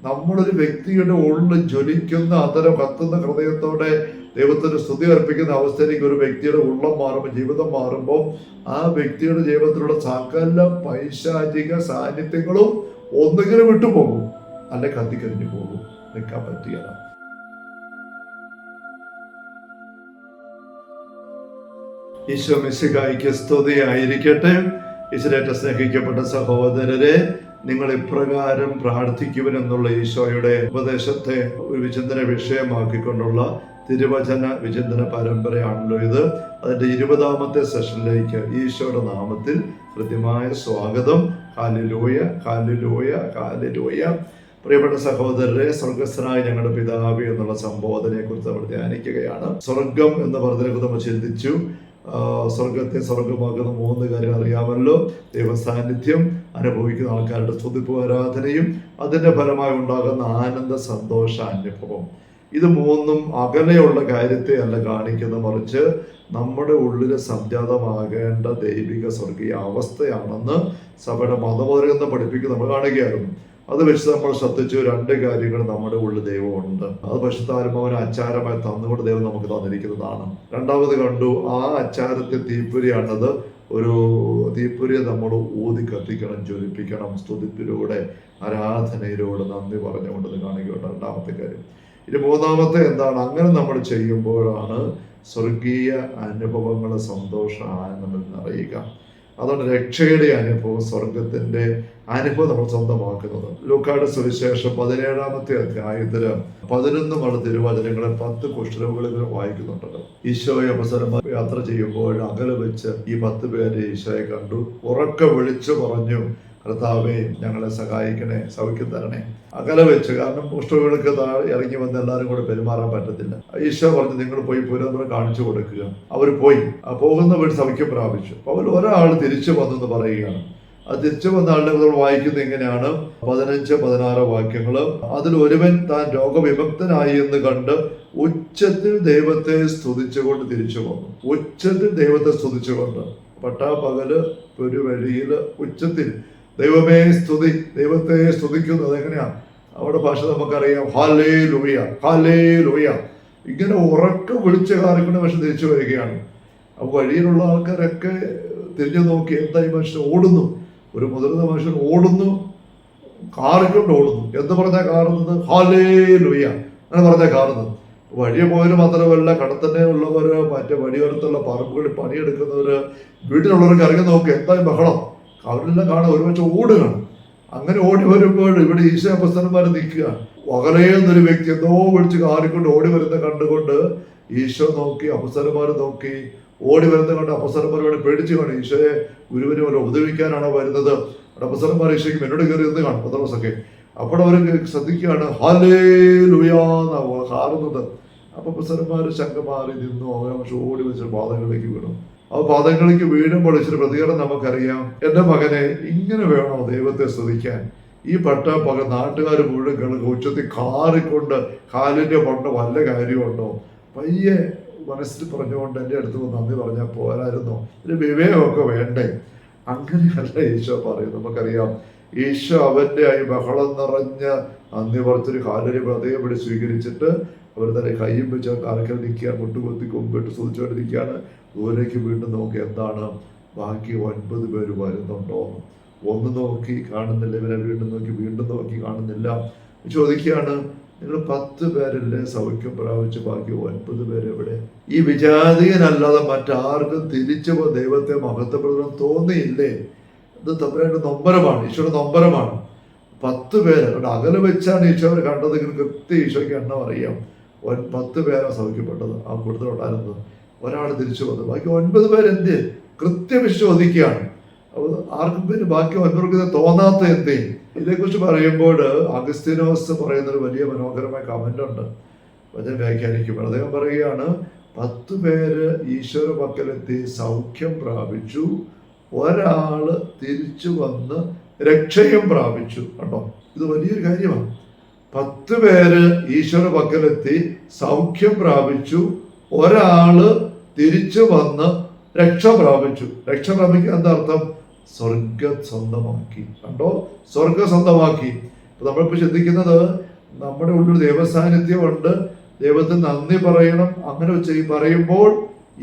നമ്മളൊരു വ്യക്തിയുടെ ഉള്ളിൽ ജ്വലിക്കുന്ന അതരം കത്തുന്ന ഹൃദയത്തോടെ ദൈവത്തിന് സ്തുതി അർപ്പിക്കുന്ന അവസ്ഥയിലേക്ക് ഒരു വ്യക്തിയുടെ ഉള്ളം മാറുമ്പോൾ, ജീവിതം മാറുമ്പോൾ, ആ വ്യക്തിയുടെ ജീവിതത്തിലുള്ള സകല പൈശാചിക സാന്നിധ്യങ്ങളും ഒന്നുകിലും വിട്ടുപോകും, അല്ലെ കത്തിക്കരിഞ്ഞു പോകും. നിൽക്കാൻ പറ്റിയല്ല. ഈശോ മിശിഹായ്ക്ക് സ്തുതിയായിരിക്കട്ടെ. ഈശ്വരേറ്റ സ്നേഹിക്കപ്പെട്ട സഹോദരരെ, നിങ്ങൾ ഇപ്രകാരം പ്രാർത്ഥിക്കുവനെന്നുള്ള ഈശോയുടെ ഉപദേശത്തെ ഒരു വിചിന്തന വിഷയമാക്കിക്കൊണ്ടുള്ള തിരുവചന വിചിന്തന പരമ്പരയാണല്ലോ ഇത്. അതിന്റെ 20ാമത്തെ സെഷനിലേക്ക് ഈശോയുടെ നാമത്തിൽ കൃത്യമായ സ്വാഗതം. Hallelujah, hallelujah, hallelujah. പ്രിയപ്പെട്ട സഹോദരരെ, സ്വർഗസ്ഥനായ ഞങ്ങളുടെ പിതാവേ എന്നുള്ള സംബോധനയെ കുറിച്ച് നമ്മൾ ധ്യാനിക്കുകയാണ്. സ്വർഗം എന്ന് പറഞ്ഞതിനെ കുറിച്ച് നമ്മൾ ചിന്തിച്ചു. സ്വർഗത്തെ സ്വർഗമാക്കുന്ന 3 കാര്യം അറിയാമല്ലോ. ദൈവസാന്നിധ്യം, അനുഭവിക്കുന്ന ആൾക്കാരുടെ സ്തുതിപ്പ് ആരാധനയും അതിന്റെ ഫലമായി ഉണ്ടാകുന്ന ആനന്ദ സന്തോഷ അനുഭവം. ഇത് 3ഉം അകലെയുള്ള കാര്യത്തെ അല്ല കാണിക്കുന്ന, മറിച്ച് നമ്മുടെ ഉള്ളിൽ സംജാതമാകേണ്ട ദൈവിക സ്വർഗീയ അവസ്ഥയാണെന്ന് സഭയുടെ മതബോധനം പഠിപ്പിക്കുന്ന നമ്മൾ കാണുകയായിരുന്നു. അത് വെച്ച് നമ്മൾ ശ്രദ്ധിച്ചു 2 കാര്യങ്ങൾ നമ്മുടെ ഉള്ളിൽ ദൈവമുണ്ട്. അത് പരിശുദ്ധാത്മാവിനെ അച്ചാരമായി തന്നുകൊണ്ട് ദൈവം നമുക്ക് തന്നിരിക്കുന്നതാണ്. രണ്ടാമത് കണ്ടു, ആ അച്ചാരത്തെ തീപ്പൊരിയാണത്. ഒരു തീപ്പൊരിയെ നമ്മൾ ഊതി കത്തിക്കണം, ജ്വലിപ്പിക്കണം, സ്തുതിപ്പിലൂടെ, ആരാധനയിലൂടെ, നന്ദി പറഞ്ഞുകൊണ്ട് കാണുകയുണ്ട്. രണ്ടാമത്തെ കാര്യം. ഇനി 3ാമത്തെ എന്താണ്? അങ്ങനെ നമ്മൾ ചെയ്യുമ്പോഴാണ് സ്വർഗീയ അനുഭവങ്ങൾ, സന്തോഷ ആനന്ദം നിറയുക. അതുകൊണ്ട് രക്ഷയുടെ അനുഭവം, സ്വർഗത്തിന്റെ അനുഭവം നമ്മൾ സ്വന്തമാക്കുന്നത്. ലൂക്കായുടെ സുവിശേഷം 17ാമത്തെ അധ്യായത്തില് 11 തിരുവചനങ്ങളെ 10 കുഷ്ഠരോഗികളെ വായിക്കുന്നുണ്ടല്ലോ. ഈശോയെ അവസരമായി യാത്ര ചെയ്യുമ്പോൾ അകലെ വെച്ച് ഈ 10 പേര് ഈശോയെ കണ്ടു. ഉറക്കെ വിളിച്ചു പറഞ്ഞു, കർത്താവേ, ഞങ്ങളെ സഹായിക്കണേ, സൗഖ്യം തരണേ. അകലെ വെച്ച്, കാരണം കുഷ്ഠരോഗികൾക്ക് ഇറങ്ങി വന്ന് എല്ലാവരും കൂടെ പെരുമാറാൻ പറ്റത്തില്ല. ഈശോ പറഞ്ഞു, നിങ്ങൾ പോയി പുരോഗമനം കാണിച്ചു കൊടുക്കുക. അവർ പോയി. പോകുന്ന വീട് സൗഖ്യം പ്രാപിച്ചു. അവർ ഒരാൾ തിരിച്ചു വന്നെന്ന് പറയുകയാണ്. അത് തിരിച്ചു വന്ന ആളുടെ നമ്മൾ വായിക്കുന്നത് എങ്ങനെയാണ്? 15, 16 വാക്യങ്ങള്. അതിൽ ഒരുവൻ താൻ രോഗവിമുക്തനായി എന്ന് കണ്ട് ഉച്ചത്തിൽ ദൈവത്തെ സ്തുതിച്ചുകൊണ്ട് തിരിച്ചു വന്നു. ഉച്ചത്തിൽ ദൈവത്തെ സ്തുതിച്ചുകൊണ്ട്, പട്ടാപ്പകല് ഒരു വഴിയിൽ ഉച്ചത്തിൽ ദൈവമേ സ്തുതി, ദൈവത്തെ സ്തുതിക്കുന്നു. അതെങ്ങനെയാ? അവിടെ ഭാഷ നമുക്കറിയാം. Hallelujah, hallelujah. ഇങ്ങനെ ഉറക്കെ വിളിച്ച് കാറിക്കൊണ്ട് മനുഷ്യൻ തിരിച്ചു വരികയാണ്. അപ്പോൾ വഴിയിലുള്ള ആൾക്കാരൊക്കെ തിരിഞ്ഞു നോക്കി, എന്താ ഈ മനുഷ്യൻ ഓടുന്നു? ഒരു മുതിർന്ന മനുഷ്യൻ ഓടുന്നു, കാറിക്കൊണ്ട് ഓടുന്നു. എന്ത് പറഞ്ഞാൽ കാറുന്നത്? ഹല്ലേലൂയ അങ്ങനെ പറഞ്ഞാൽ കാറുന്നത്. വഴിയെ പോയവര് മാത്രമല്ല, കടത്തന്നെ ഉള്ളവര്, മറ്റേ വഴിയോരത്തുള്ള പറമ്പുകളിൽ പണിയെടുക്കുന്നവര്, വീട്ടിലുള്ളവർക്ക് ഇറങ്ങി നോക്കി, എന്താ ബഹളം? അവരെല്ലാം കാണാൻ ഒരുമിച്ച് ഓടുകയാണ്. അങ്ങനെ ഓടി വരുമ്പോൾ ഇവിടെ ഈശോ അപ്പസ്തലന്മാർ നിൽക്കുക. അകലേന്നൊരു വ്യക്തി എന്തോ വിളിച്ച് കാറിക്കൊണ്ട് ഓടി വരുന്ന കണ്ടുകൊണ്ട് ഈശോ നോക്കി, അപ്പസ്തലന്മാർ നോക്കി. ഓടി വരുന്ന കണ്ട് അപ്പസ്തലന്മാരോട് പേടിച്ച് കാണും. ഈശോയെ ഗുരുവിനെ പോലെ ഉപദ്രവിക്കാനാണോ വരുന്നത്? അപ്പസ്തലന്മാർ ഈശോയ്ക്ക് എന്നോട് കയറി എന്ന് കാണും പത്രോസൊക്കെ. അപ്പോൾ അവർ ശ്രദ്ധിക്കുകയാണ്, ഹല്ലേലൂയാന്നാ കാറുന്നത്. അപ്പൊ അപ്പസ്തലന്മാർ ശങ്ക മാറി നിന്നു. അവരെ പക്ഷെ ഓടി വെച്ച് പാദങ്ങളിലേക്ക് വീണു. ആ പാദങ്ങളിലേക്ക് വീഴുമ്പോൾ ഇച്ചിരി പ്രതികരണം നമുക്കറിയാം. എൻ്റെ മകനെ, ഇങ്ങനെ വേണോ ദൈവത്തെ സ്തുതിക്കാൻ? ഈ പക നാട്ടുകാർ മുഴുവൻ കിടക്ക് ഉച്ചത്തിൽ കാറിക്കൊണ്ട് കാലിൻ്റെ പണ്ട് വല്ല കാര്യമുണ്ടോ? പയ്യെ മനസ്സിൽ പറഞ്ഞുകൊണ്ട് എൻ്റെ അടുത്ത് നന്ദി പറഞ്ഞാൽ പോരായിരുന്നോ? ഒരു വിവേകമൊക്കെ വേണ്ടേ? അങ്ങനെയല്ല ഈശോ പറയും. നമുക്കറിയാം, ഈശോ അവൻ്റെ ഈ ബഹളം നിറഞ്ഞ നന്ദി പറഞ്ഞൊരു കാലൊരു ഹൃദയം പിടി സ്വീകരിച്ചിട്ട് അവർ തന്നെ കയ്യും വെച്ച് കാലക്കൽ നിൽക്കുക, മുട്ടുകൊത്തി കൊമ്പിട്ട് സ്തുതിച്ചുകൊണ്ടിരിക്കുകയാണ്. ദൂരേക്ക് വീണ്ടും നോക്കി, എന്താണ്? ബാക്കി 9 പേര് വരുന്നുണ്ടോ? ഒന്ന് നോക്കി കാണുന്നില്ല, ഇവരെ വീണ്ടും നോക്കി, വീണ്ടും നോക്കി കാണുന്നില്ല. ചോദിക്കുകയാണ്, നിങ്ങൾ 10 പേരല്ലേ സൗഖ്യം പ്രാപിച്ച്, ബാക്കി 9 പേര് എവിടെ? ഈ വിജാതീയനല്ലാതെ മറ്റാർക്കും തിരിച്ചു ദൈവത്തെ മഹത്വപ്പെടുത്താൻ തോന്നിയില്ലേ? ഇത് തമ്പുരാന്റെ നൊമ്പരമാണ്, ഈശോയുടെ നൊമ്പരമാണ്. 10 പേര് അവിടെ അകലെ വെച്ചാണ് ഈശോ കണ്ടതെങ്കിൽ കൃത്യം ഈശോയ്ക്ക് എണ്ണം അറിയാം. 10 പേരാണ് സൗഖ്യപ്പെട്ടത്. ആ കൂട്ടത്തിലുണ്ടായിരുന്നത് ഒരാൾ തിരിച്ചു വന്നു. ബാക്കി 9 പേരെന്ത്? കൃത്യം ചോദിക്കുകയാണ്. ആർക്കും പിന്നെ ബാക്കി 9 പേർക്ക് തോന്നാത്ത എന്തേ? ഇതേക്കുറിച്ച് പറയുമ്പോൾ അഗസ്തീനോസ് പറയുന്നൊരു വലിയ മനോഹരമായ കമന്റ് ഉണ്ട്. വചനം വ്യാഖ്യാനിക്കുമ്പോൾ അദ്ദേഹം പറയുകയാണ്, 10 പേര് ഈശ്വര പക്കലെത്തി സൗഖ്യം പ്രാപിച്ചു, ഒരാള് തിരിച്ചു വന്ന് രക്ഷയും പ്രാപിച്ചു. കണ്ടോ, ഇത് വലിയൊരു കാര്യമാണ്. 10 പേര് ഈശ്വര പക്കലെത്തി സൗഖ്യം പ്രാപിച്ചു, ഒരാള് തിരിച്ചു വന്ന് രക്ഷ പ്രാപിച്ചു. രക്ഷ പ്രാപിക്കുക എന്താ അർത്ഥം? സ്വർഗ സ്വന്തമാക്കി. കണ്ടോ, സ്വർഗ സ്വന്തമാക്കി. നമ്മളിപ്പോൾ ചിന്തിക്കുന്നത് നമ്മുടെ ഉള്ളിൽ ദൈവസാന്നിധ്യമുണ്ട്, ദൈവത്തിന് നന്ദി പറയണം. അങ്ങനെ പറയുമ്പോൾ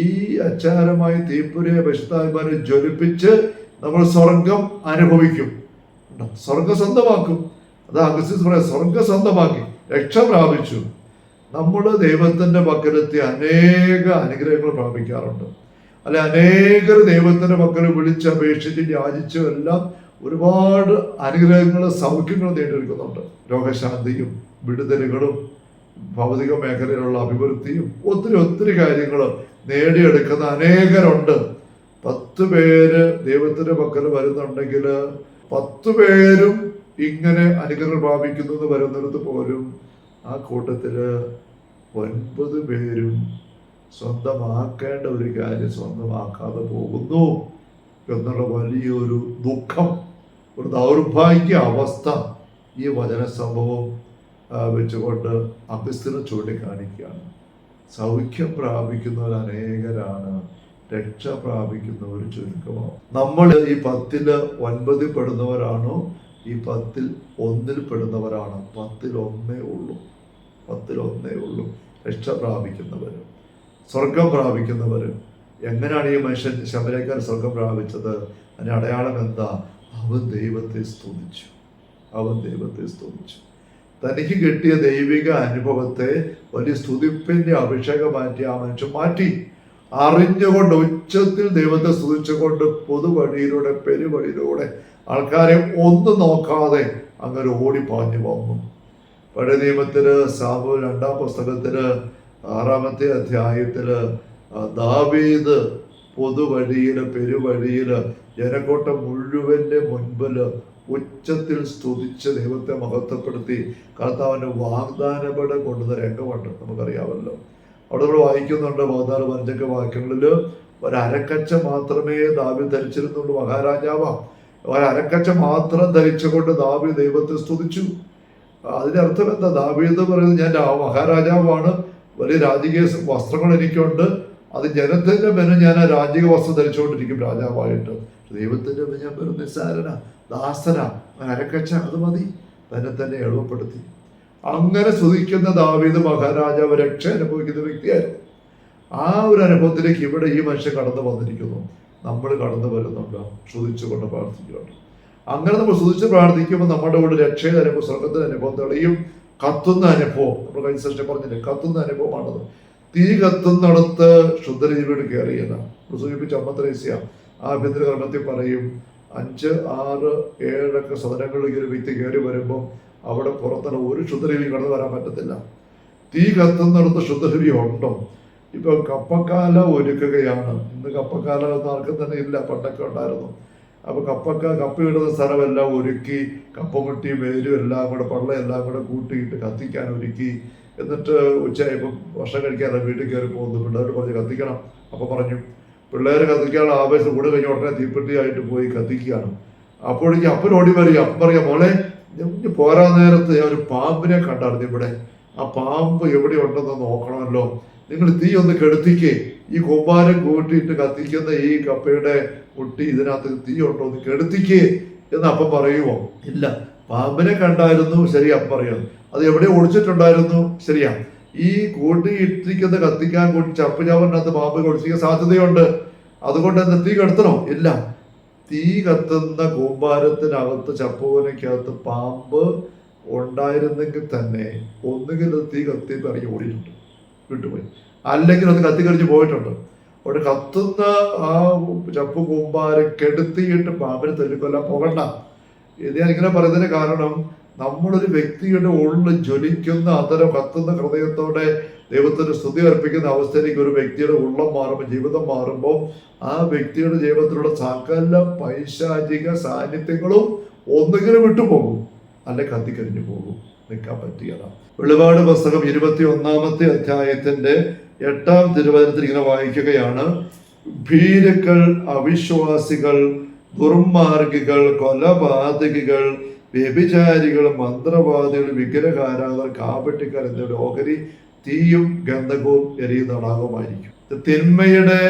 ഈ അച്ചാരമായി തീപ്പുരയെ പരിശുദ്ധാത്മാവിനെ ജ്വലിപ്പിച്ച് നമ്മൾ സ്വർഗം അനുഭവിക്കും, സ്വർഗം സ്വന്തമാക്കും. അത് അഗസ്തീനോസ് പറയാം, സ്വർഗം സ്വന്തമാക്കി, രക്ഷ പ്രാപിച്ചു. നമ്മൾ ദൈവത്തിന്റെ പക്കലെത്തി അനേക അനുഗ്രഹങ്ങൾ പ്രാപിക്കാറുണ്ട്. അല്ലെ, അനേകർ ദൈവത്തിന്റെ പക്കൽ വിളിച്ചപേക്ഷിച്ച് യാചിച്ചും എല്ലാം ഒരുപാട് അനുഗ്രഹങ്ങൾ, സൗഖ്യങ്ങൾ നേടിയെടുക്കുന്നുണ്ട്. രോഗശാന്തിയും വിടുതലുകളും ഭൗതിക മേഖലയിലുള്ള അഭിവൃദ്ധിയും ഒത്തിരി കാര്യങ്ങൾ നേടിയെടുക്കുന്ന അനേകരുണ്ട്. 10 പേര് ദൈവത്തിന്റെ പക്കൽ വരുന്നുണ്ടെങ്കിൽ 10 പേരും ഇങ്ങനെ അനുഗ്രഹം പ്രാപിക്കുന്നു എന്ന് വരുന്നിടത്ത് പോലും ആ കൂട്ടത്തില് 9 പേരും സ്വന്തമാക്കേണ്ട ഒരു കാര്യം സ്വന്തമാക്കാതെ പോകുന്നു എന്നുള്ള വലിയൊരു ദുഃഖം, ഒരു ദൗർഭാഗ്യ അവസ്ഥ ഈ വചന സംഭവം വെച്ചുകൊണ്ട് അഗസ്തീനോസ് ചൂണ്ടിക്കാണിക്കുകയാണ്. സൗഖ്യം പ്രാപിക്കുന്നവർ അനേകരാണ്, രക്ഷ പ്രാപിക്കുന്നവർ ചുരുക്കമാവും. നമ്മൾ ഈ 10ൽ 9 പെടുന്നവരാണോ, ഈ 10ൽ 1 പെടുന്നവരാണ്? 10ൽ 1 ഉള്ളൂ, 10ൽ 1 ഉള്ളൂ രക്ഷ പ്രാപിക്കുന്നവർ, സ്വർഗം പ്രാപിക്കുന്നവർ. എങ്ങനെയാണ് ഈ മനുഷ്യൻ ശമരക്കാർ സ്വർഗം പ്രാപിച്ചത്? അതിന്റെ അടയാളം എന്താ? അവൻ ദൈവത്തെ സ്തുതിച്ചു, അവൻ ദൈവത്തെ സ്തുതിച്ചു. തനിക്ക് കിട്ടിയ ദൈവിക അനുഭവത്തെ വലിയ സ്തുതിപ്പിന്റെ അഭിഷേകമാറ്റി ആ മനുഷ്യൻ മാറ്റി. അറിഞ്ഞുകൊണ്ട് ഉച്ചത്തിൽ ദൈവത്തെ സ്തുതിച്ചുകൊണ്ട് പൊതുവഴിയിലൂടെ പെരുവഴിയിലൂടെ ആൾക്കാരെ ഒന്നും നോക്കാതെ അങ്ങനെ ഓടിപ്പാഞ്ഞു വന്നു. പഴയ നിയമത്തില് സാമൂൽ 2-ാം പുസ്തകത്തില് 6-ാമത്തെ അധ്യായത്തില് ദാവീദ് പൊതുവഴിയില് പെരുവഴിയില് ജനക്കൂട്ടം മുഴുവന്റെ മുൻപില് ഉച്ചത്തിൽ സ്തുതിച്ച് ദൈവത്തെ മഹത്വപ്പെടുത്തി കർത്താവിന്റെ വാഗ്ദാനപടം കൊണ്ടുവന്ന രംഗമുണ്ട്, നമുക്കറിയാമല്ലോ. അവിടെ നമ്മൾ വായിക്കുന്നുണ്ട് 14-15 വാക്യങ്ങളില് ഒരക്കച്ച മാത്രമേ ദാവീദ് ധരിച്ചിരുന്നുള്ളൂ. മഹാരാജാവാ, ഒരക്കച്ച മാത്രം ധരിച്ചുകൊണ്ട് ദാവീദ് ദൈവത്തെ സ്തുതിച്ചു. അതിന്റെ അർത്ഥം എന്താ? ദാവീദ് പറയുന്നത്, ഞാൻ മഹാരാജാവാണ്, വലിയ രാജകീയ വസ്ത്രങ്ങൾ എനിക്കുണ്ട്, അത് ജനത്തിന്റെ മേലും ഞാൻ ആ രാജകീയ വസ്ത്രം ധരിച്ചുകൊണ്ടിരിക്കും രാജാവായിട്ട്. ദൈവത്തിന്റെ മേൽ ഞാൻ വെറും നിസ്സാരനാ, ദാസനാ, അരക്കച്ച, അത് മതി. തന്നെ എളുപ്പപ്പെടുത്തി അങ്ങനെ സ്തുതിക്കുന്ന ദാവീദ് മഹാരാജാവ് രക്ഷ അനുഭവിക്കുന്ന വ്യക്തിയായിരുന്നു. ആ ഒരു അനുഭവത്തിലേക്ക് ഇവിടെ ഈ മനുഷ്യൻ കടന്നു വന്നിരിക്കുന്നു. നമ്മൾ കടന്നു വരുന്നുണ്ടോ? സ്തുതിച്ചുകൊണ്ട് പ്രാർത്ഥിക്കുന്നുണ്ട്. അങ്ങനെ നമ്മൾ സ്തുതിച്ച് പ്രാർത്ഥിക്കുമ്പോൾ നമ്മുടെ കൂടെ രക്ഷയുടെ അനുഭവം, സ്വർഗത്തിന്റെ അനുഭവം തെളിയും. കത്തുന്ന അനുഭവം, നമ്മൾ കഴിഞ്ഞ സെഷൻ പറഞ്ഞില്ലേ, കത്തുന്ന അനുഭവമാണത്. തീ കത്തുന്നിടത്ത് ശുദ്ധജീവിയുടെ കയറിയല്ല. സൂചിപ്പിച്ച അമ്മത്രേസ്യ ആഭ്യന്തര കർമ്മത്തിൽ പറയും, 5, 6, 7 സദനങ്ങളിലേക്ക് ഒരു വ്യക്തി കയറി വരുമ്പം അവിടെ പുറത്തുള്ള ഒരു ശുദ്ധജീവി കടന്നു വരാൻ പറ്റത്തില്ല. തീ കത്തുന്നിടത്ത് ശുദ്ധജീവി ഉണ്ടോ? ഇപ്പൊ കപ്പക്കാല ഒരുക്കുകയാണ്. ഇന്ന് കപ്പക്കാല ഒന്നും ആർക്കും തന്നെ ഇല്ല, പണ്ടൊക്കെ ഉണ്ടായിരുന്നു. അപ്പൊ കപ്പയിടുന്ന സ്ഥലമെല്ലാം ഒരുക്കി, കപ്പമുട്ടിയും വേരും എല്ലാം കൂടെ പള്ളയെല്ലാം കൂടെ കൂട്ടിയിട്ട് കത്തിക്കാൻ ഒരുക്കി. എന്നിട്ട് ഉച്ചയായപ്പം ഭക്ഷണം കഴിക്കാതെ വീട്ടിൽ കയറി പോകുന്നു. പിള്ളേർ പറഞ്ഞ് കത്തിക്കണം. അപ്പൊ പറഞ്ഞു, പിള്ളേർ കത്തിക്കാനുള്ള ആവേശം കൂടെ കഴിഞ്ഞ ഉടനെ തീപ്പെട്ടിയായിട്ട് പോയി കത്തിക്കുകയാണ്. അപ്പോഴേക്ക് അപ്പൻ ഓടി വരിക. അപ്പം പറയാം, മോളെ പോരാ നേരത്ത് ഞാൻ ഒരു പാമ്പിനെ കണ്ടായിരുന്നു ഇവിടെ. ആ പാമ്പ് എവിടെ ഉണ്ടെന്ന് നോക്കണമല്ലോ, നിങ്ങൾ തീ ഒന്ന് കെടുത്തിക്കേ. ഈ കൂമ്പാരം കൂട്ടിയിട്ട് കത്തിക്കുന്ന ഈ കപ്പയുടെ മുട്ടി ഇതിനകത്ത് തീ ഉണ്ടോ ഒന്ന് കെടുത്തിക്കേ എന്ന് അപ്പം പറയുമോ? ഇല്ല. പാമ്പിനെ കണ്ടായിരുന്നു, ശരി. അപ്പം പറയാം, അത് എവിടെ ഒളിച്ചിട്ടുണ്ടായിരുന്നു, ശരിയാ. ഈ കൂട്ടിയിട്ടിരിക്കുന്ന കത്തിക്കാൻ കൂട്ടി ചപ്പുചാവറിനകത്ത് പാമ്പ് ഒളിച്ചിരിക്കാൻ സാധ്യതയുണ്ട്. അതുകൊണ്ട് എന്താ തീ കെടുത്തണോ? ഇല്ല. തീ കത്തുന്ന കൂമ്പാരത്തിനകത്ത്, ചപ്പുവനക്കകത്ത് പാമ്പ് ഉണ്ടായിരുന്നെങ്കിൽ തന്നെ ഒന്നുകിൽ തീ കത്തി ഇറങ്ങി ഓടിയിട്ടുണ്ട്, വിട്ടുപോയി, അല്ലെങ്കിൽ അത് കത്തിക്കരിഞ്ഞ് പോയിട്ടുണ്ട്. അവിടെ കത്തുന്ന ആ ചപ്പു കൂമ്പാരം കെടുത്തിയിട്ട് പാമ്പിനെ തല്ലിക്കൊല്ലാൻ പോകണ്ട. ഇത് ഞാൻ ഇങ്ങനെ പറയുന്നതിന് കാരണം, നമ്മളൊരു വ്യക്തിയുടെ ഉള്ളിൽ ജ്വലിക്കുന്ന അതരം കത്തുന്ന ഹൃദയത്തോടെ ദൈവത്തിന് സ്തുതി അർപ്പിക്കുന്ന അവസ്ഥയിലേക്ക് ഒരു വ്യക്തിയുടെ ഉള്ളം മാറുമ്പോൾ, ജീവിതം മാറുമ്പോൾ, ആ വ്യക്തിയുടെ ജീവിതത്തിലുള്ള സകല പൈശാചിക സാന്നിധ്യങ്ങളും ഒന്നുകിലും വിട്ടുപോകും, അല്ലെ കത്തിക്കരിഞ്ഞു പോകും. നിൽക്കാൻ പറ്റിയല്ല. വെളിപാട് പുസ്തകം 21-ാമത്തെ അധ്യായത്തിന്റെ 8-ാം തിരുവചനത്തിൽ ഇങ്ങനെ വായിക്കുകയാണ്, ഭീരുക്കൾ, അവിശ്വാസികൾ, ദുർമാർഗികൾ, കൊലപാതകികൾ, വ്യഭിചാരികൾ, മന്ത്രവാദികൾ, വിഗ്രഹാരാധകർ, കാപട്യക്കാർ എന്നിവരുടെ ഓഹരി തീയും ഗന്ധകവും എരിയുന്ന തടാകവുമായിരിക്കും. തിന്മയുടെ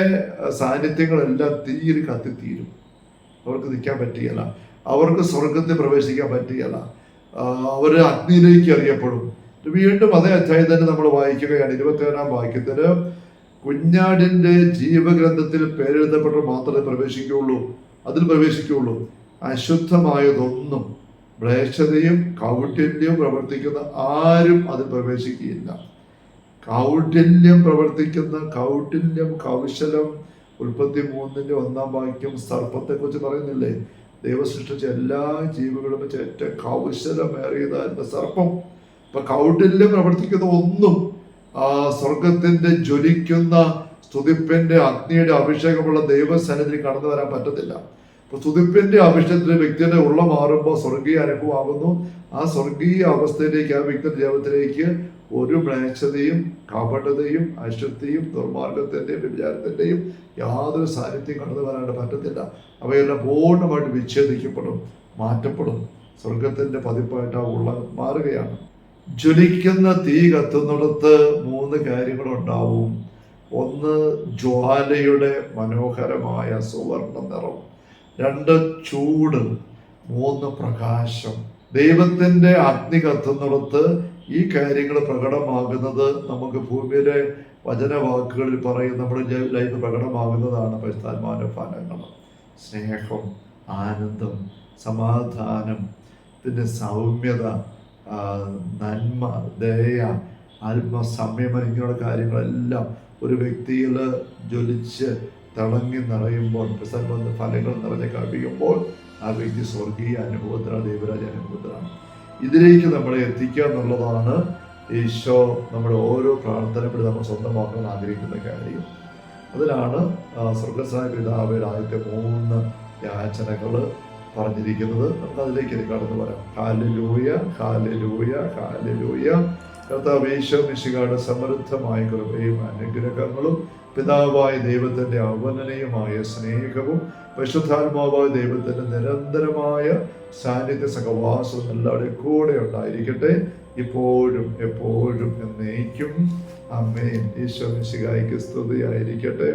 സാന്നിധ്യങ്ങളെല്ലാം തീയിൽ കത്തിത്തീരും. അവർക്ക് നിൽക്കാൻ പറ്റുകയില്ല, അവർക്ക് സ്വർഗത്തിൽ പ്രവേശിക്കാൻ പറ്റുകയില്ല. അവർ അഗ്നിയിലേക്ക് എറിയപ്പെടും. വീണ്ടും അതേ അധ്യായം തന്നെ നമ്മൾ വായിക്കുകയാണ്. 21-ാം വാക്യത്തിന് കുഞ്ഞാടിന്റെ ജീവഗ്രന്ഥത്തിൽ പേരെഴുതപ്പെട്ട മാത്രമേ അതിൽ പ്രവേശിക്കുകയുള്ളൂ. അശുദ്ധമായതൊന്നും മ്ലേച്ഛതയും കൗട്ടില്യവും പ്രവർത്തിക്കുന്ന ആരും അതിൽ പ്രവേശിക്കുകയില്ല. കൗട്ടില്യം കൗശലം 33-1 വാക്യം സർപ്പത്തെ കുറിച്ച് പറയുന്നില്ലേ? ദൈവം സൃഷ്ടിച്ച എല്ലാ ജീവികളും വെച്ച് ഏറ്റവും കൗശലമേറിയതായിരുന്ന സർപ്പം. ഇപ്പൊ കൗട്ടില്യം പ്രവർത്തിക്കുന്ന ഒന്നും സ്വർഗത്തിന്റെ ജ്വലിക്കുന്ന സ്തുതിപ്പിന്റെ അഗ്നിയുടെ അഭിഷേകമുള്ള ദൈവസന്നിധിയിൽ കടന്നു വരാൻ പറ്റത്തില്ല. അപ്പൊ സ്തുതിപ്പിന്റെ അഭിഷേകത്തിൽ വ്യക്തിയുടെ ഉള്ള മാറുമ്പോൾ സ്വർഗീയ അനുഭവമാകുന്നു. ആ സ്വർഗീയ അവസ്ഥയിലേക്ക്, ആ വ്യക്തിയുടെ ജീവിതത്തിലേക്ക് ഒരു മ്ലേച്ഛതയും കപടതയും അശുദ്ധിയും ദുർമാർഗത്തിന്റെയും വ്യഭിചാരത്തിന്റെയും യാതൊരു സാന്നിധ്യം കടന്നു വരാണ്ട് പറ്റത്തില്ല. അവയെല്ലാം പൂർണ്ണമായിട്ട് വിച്ഛേദിക്കപ്പെടും, മാറ്റപ്പെടും. സ്വർഗത്തിന്റെ പതിപ്പായിട്ട് ആ ഉള്ള മാറുകയാണ്. ജ്വലിക്കുന്ന തീ കത്തുന്നിടത്ത് 3 കാര്യങ്ങളുണ്ടാവും. 1 ജ്വാലയുടെ മനോഹരമായ സുവർണ്ണ നിറം, 2 ചൂട്, 3 പ്രകാശം. ദൈവത്തിന്റെ അഗ്നി കത്തുന്നിടത്ത് ഈ കാര്യങ്ങൾ പ്രകടമാകുന്നത് നമുക്ക് ഭൂമിയിലെ വചനവാക്കുകളിൽ പറയും നമ്മുടെ ലൈഫ് പ്രകടമാകുന്നതാണ്. പരിശുദ്ധാത്മാവിന്റെ ഫലങ്ങൾ: സ്നേഹം, ആനന്ദം, സമാധാനം, പിന്നെ സൗമ്യത, നന്മ, ദയ, ആത്മസംയമനം, ഇങ്ങനെയുള്ള കാര്യങ്ങളെല്ലാം ഒരു വ്യക്തിയിൽ ജ്വലിച്ച് തിളങ്ങി നിറയുമ്പോൾ, പരിശുദ്ധാത്മാവിന്റെ ഫലങ്ങൾ നിറഞ്ഞ് കവിയുമ്പോൾ ആ വ്യക്തി സ്വർഗീയ അനുഭവത്തിലാണ്, ദൈവരാജ്യ അനുഭവത്തിലാണ്. ഇതിലേക്ക് നമ്മളെ എത്തിക്കുക എന്നുള്ളതാണ് ഈശോ നമ്മുടെ ഓരോ പ്രാർത്ഥനയോട് നമ്മൾ സ്വന്തമാക്കാൻ ആഗ്രഹിക്കുന്ന കാര്യം. അതിലാണ് സ്വർഗസ്വനായ പിതാവിന്റെ ആദ്യത്തെ 3 യാചനകൾ പറഞ്ഞിരിക്കുന്നത്. നമുക്ക് അതിലേക്ക് കടന്നു വരാം. Hallelujah, hallelujah, hallelujah. കർത്താവ് ഈശോ മിശിഹായുടെ സമൃദ്ധമായ കൃപയും അനുഗ്രഹങ്ങളും പിതാവായ ദൈവത്തിന്റെ അവനനീയമായ സ്നേഹവും പരിശുദ്ധാത്മാവായ ദൈവത്തിന്റെ നിരന്തരമായ സാന്നിധ്യ സഹവാസവും എല്ലാവരുടെയും കൂടെ ഉണ്ടായിരിക്കട്ടെ, ഇപ്പോഴും എപ്പോഴും എന്നേക്കും. ആമേൻ. ഈശോ മിശിഹായ്ക്ക് സ്തുതിയായിരിക്കട്ടെ.